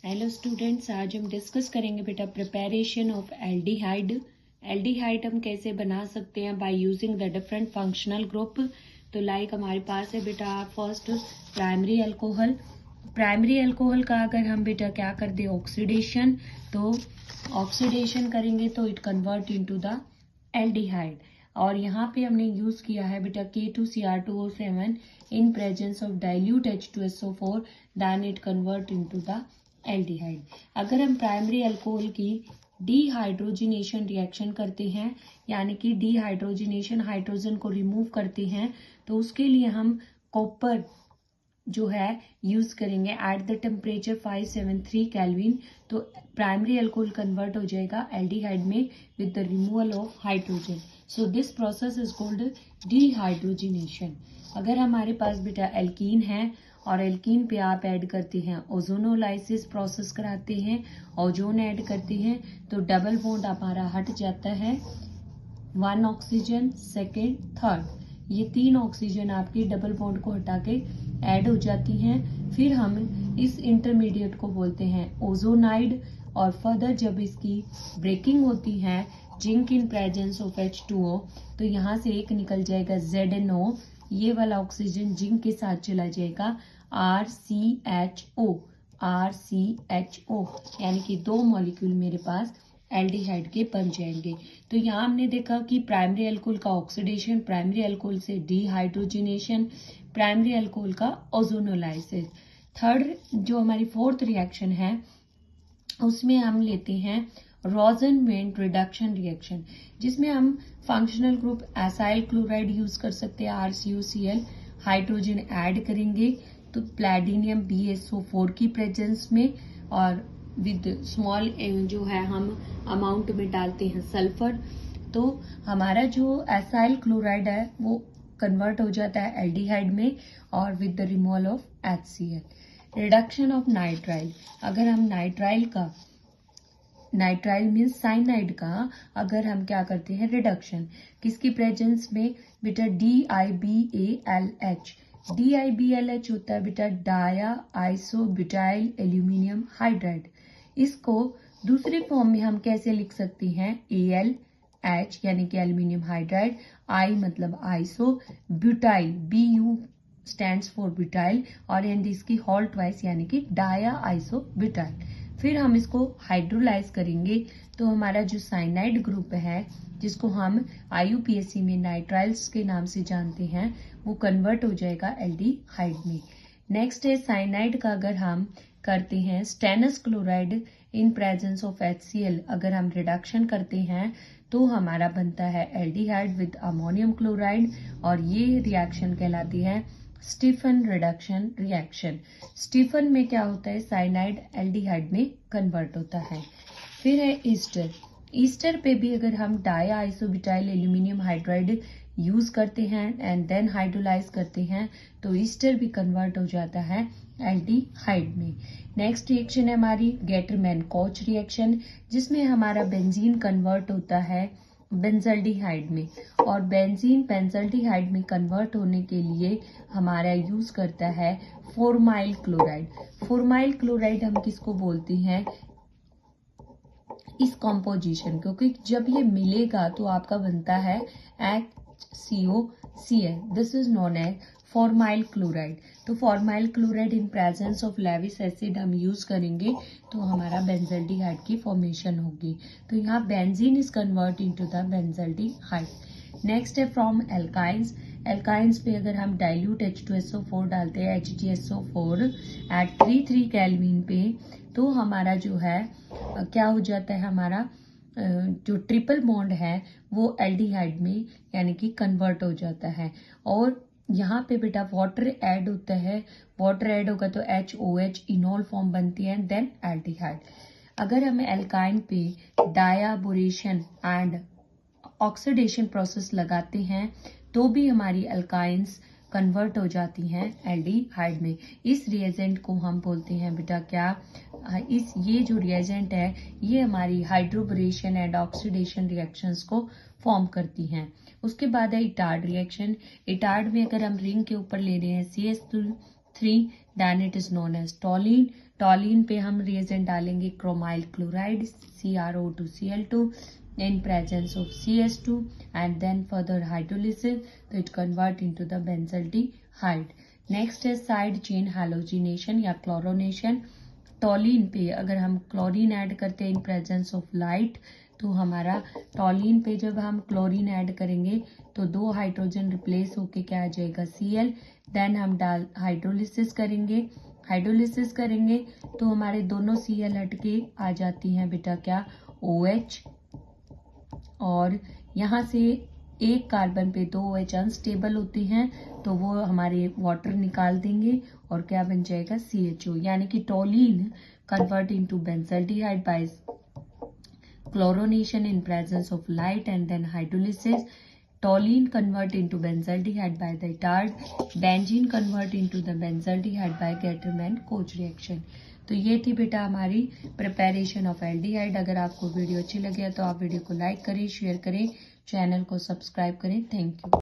Hello students, आज हम discuss करेंगे बेटा प्रिपरेशन ऑफ एल्डिहाइड। एल्डिहाइड हम कैसे बना सकते हैं by using the different functional group. तो लाइक हमारे पास है बेटा first primary alcohol. Primary alcohol का अगर हम बेटा क्या कर दे ऑक्सीडेशन, तो ऑक्सीडेशन करेंगे तो it convert into the aldehyde. और यहाँ पे हमने यूज किया है बेटा K2Cr2O7 in presence of dilute H2SO4, then it convert into the aldehyde. अगर हम प्राइमरी अल्कोहल की डीहाइड्रोजिनेशन रिएक्शन करते हैं, यानी कि डीहाइड्रोजिनेशन हाइड्रोजन को रिमूव करते हैं, तो उसके लिए हम कॉपर जो है यूज करेंगे एट द टेम्परेचर 573 केल्विन। तो प्राइमरी अल्कोहल कन्वर्ट हो जाएगा एल्डिहाइड में with the removal of hydrogen. So this process is called dehydrogenation. अगर हमारे पास बेटा एल्कीन है और एल्कीन पे आप ऐड करते हैं ओजोनोलाइसिस प्रोसेस कराते हैं, ओजोन ऐड करते हैं, तो डबल बॉन्ड हमारा हट जाता है। 1 ऑक्सीजन, सेकेंड, थर्ड, ये 3 ऑक्सीजन आपकी डबल बॉन्ड को हटा के ऐड हो जाती हैं। फिर हम इस इंटरमीडिएट को बोलते हैं ओजोनाइड। और फर्दर जब इसकी ब्रेकिंग होती है zinc in presence of H2O, तो यहाँ से एक निकल जाएगा ZNO, ये वाला ऑक्सीजन जिंक के साथ चला जाएगा RCHO, RCHO, यानी कि 2 मॉलिक्यूल मेरे पास एल्डिहाइड के बन जाएंगे। तो यहाँ हमने देखा कि प्राइमरी अल्कोहल का ऑक्सीडेशन, प्राइमरी अल्कोहल से डीहाइड्रोजिनेशन, प्राइमरी अल्कोहल का ओजोनोलाइसिस। थर्ड जो हमारी फोर्थ रिएक्शन है उसमें हम लेते हैं रोजनवेंट रिडक्शन रिएक्शन, जिसमें हम functional group acyl chloride use कर सकते हैं RCOCl, हाइड्रोजन ऐड करेंगे तो प्लैटिनियम BSO4 की प्रेजेंस में, और विद स्मॉल जो है हम अमाउंट में डालते हैं सल्फर, तो हमारा जो एसाइल क्लोराइड है वो कन्वर्ट हो जाता है एल्डिहाइड में और with the removal of HCl। Reduction of nitrile, अगर हम नाइट्राइल मीन्स साइनाइड का अगर हम क्या करते हैं रिडक्शन, किसकी प्रेजेंस में बेटा DIBALH। DIBALH होता है बेटा डाया आइसोब्यूटाइल एल्यूमिनियम हाइड्राइड। इसको दूसरे फॉर्म में हम कैसे लिख सकते हैं ALH, यानी कि एल्यूमिनियम हाइड्राइड, I मतलब iso, butyl BU stands for butyl, और एंड इसकी होल ट्वाइस यानी कि डाया आइसो ब्यूटाइल। फिर हम इसको हाइड्रोलाइज करेंगे तो हमारा जो साइनाइड ग्रुप है जिसको हम IUPAC में नाइट्राइल्स के नाम से जानते हैं, वो कन्वर्ट हो जाएगा एल्डिहाइड में। नेक्स्ट है साइनाइड का अगर हम करते हैं stannous chloride in presence of HCl, अगर हम रिडक्शन करते हैं तो हमारा बनता है एल्डिहाइड विद अमोनियम क्लोराइड, और ये रिएक्शन कहलाती है स्टीफन रिडक्शन रिएक्शन। स्टीफन में क्या होता है साइनाइड एल्डिहाइड में कन्वर्ट होता है। फिर है ईस्टर। ईस्टर पे भी अगर हम diisobutyl aluminium hydride use करते हैं एंड देन हाइड्रोलाइज करते हैं तो ईस्टर भी कन्वर्ट हो जाता है एल्डिहाइड में। नेक्स्ट रिएक्शन है हमारी गेटरमैन-कोच रिएक्शन, जिसमें हमारा बेंजीन कन्वर्ट होता है बेंजल्डिहाइड में, और बेंजीन बेंजल्डिहाइड में कन्वर्ट होने के लिए हमारा यूज करता है फॉर्माइल क्लोराइड। फॉर्माइल क्लोराइड हम किसको बोलते हैं इस कॉम्पोजिशन, क्योंकि जब ये मिलेगा तो आपका बनता है HCOCl, this is known as formyl chloride. तो formyl chloride in presence of Lewis acid हम यूज करेंगे तो हमारा बेंजल्डिहाइड की फॉर्मेशन होगी। तो यहाँ benzene is convert into the benzaldehyde. Next है फ्रॉम एल्काइंस। एल्काइंस पे अगर हम डाइल्यूट H2SO4 डालते हैं HgSO4 एट 33 केल्विन पे, तो हमारा जो है क्या हो जाता है, हमारा जो ट्रिपल बॉन्ड है वो एल्डिहाइड में यानी कि कन्वर्ट हो जाता है। और यहाँ पे बेटा वाटर ऐड होता है, वाटर ऐड होगा तो HOH इनॉल फॉर्म बनती है देन एल्डिहाइड। अगर हम एल्काइन पे डायाबोरेशन एंड ऑक्सीडेशन प्रोसेस लगाते हैं तो भी हमारी एल्काइंस कन्वर्ट हो जाती हैं एल्डिहाइड में। इस रिएजेंट को हम बोलते हैं बेटा क्या, ये जो रिएजेंट है ये हमारी हाइड्रोबोरेशन एंड ऑक्सीडेशन रिएक्शंस को फॉर्म करती हैं। उसके बाद है इटार्ड रिएक्शन। इटार्ड में अगर हम रिंग के ऊपर ले रहे हैं CH3 then it is known as toluene, toluene पे हम रिएजेंट डालेंगे chromyl chloride CrO2Cl2 in presence of CS2 and then further hydrolysis, तो it convert into the benzaldehyde. Next है साइड चेन हैलोजिनेशन या क्लोरोनेशन। टॉलिन पे अगर हम क्लोरीन ऐड करते हैं इन प्रेजेंस ऑफ लाइट, तो हमारा टॉलिन पे जब हम क्लोरीन ऐड करेंगे तो 2 हाइड्रोजन रिप्लेस होके क्या आ जाएगा Cl। देन हम हाइड्रोलिसिस करेंगे तो हमारे दोनों Cl हटके आ जाती हैं बेटा क्या OH, और यहाँ से एक कार्बन पे 2 OH अनस्टेबल होती हैं तो वो हमारे वाटर निकाल देंगे और क्या बन जाएगा CHO, यानी कि toluene convert into benzaldehyde by chlorination in presence of light and then hydrolysis. Toluene convert into benzaldehyde by the Itard. Benzene convert into the benzaldehyde by Gattermann-Koch reaction. तो ये थी बेटा हमारी प्रिपरेशन ऑफ एल्डिहाइड। अगर आपको video अच्छी लगे तो आप वीडियो को लाइक करें, शेयर करें, चैनल को सब्सक्राइब करें। Thank you.